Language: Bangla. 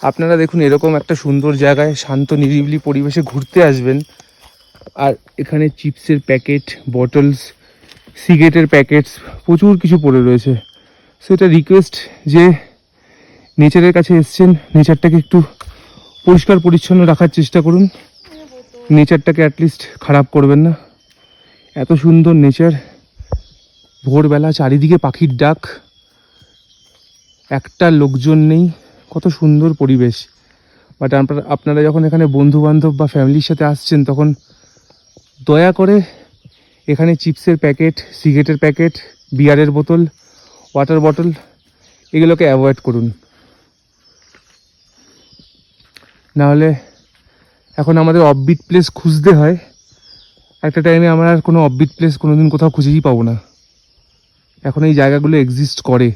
আপনারা দেখুন এরকম একটা সুন্দর জায়গায় শান্ত নিরিবিলি পরিবেশে ঘুরতে আসবেন, আর এখানে চিপসের প্যাকেট, বটলস, সিগারেটের প্যাকেটস প্রচুর কিছু পড়ে রয়েছে। সো এটা রিকোয়েস্ট যে নেচারের কাছে এসছেন, নেচারটাকে একটু পরিষ্কার পরিচ্ছন্ন রাখার চেষ্টা করুন। নেচারটাকে অ্যাটলিস্ট খারাপ করবেন না। এত সুন্দর নেচার, ভোরবেলা চারিদিকে পাখির ডাক, একটা লোকজন নেই, কত সুন্দর পরিবেশ। বাট আপনারা যখন এখানে বন্ধু বান্ধব বা ফ্যামিলির সাথে আসছেন তখন দয়া করে এখানে চিপসের প্যাকেট, সিগারেটের প্যাকেট, বিয়ারের বোতল, ওয়াটার বটল এগুলোকে অ্যাভয়েড করুন। নাহলে এখন আমাদের অফবিট প্লেস খুঁজতে হয়, একটা টাইমে আমরা আর কোনো অফবিট প্লেস কোনোদিন কোথাও খুঁজেই পাবো না। এখন এই জায়গাগুলো এক্সিস্ট করে।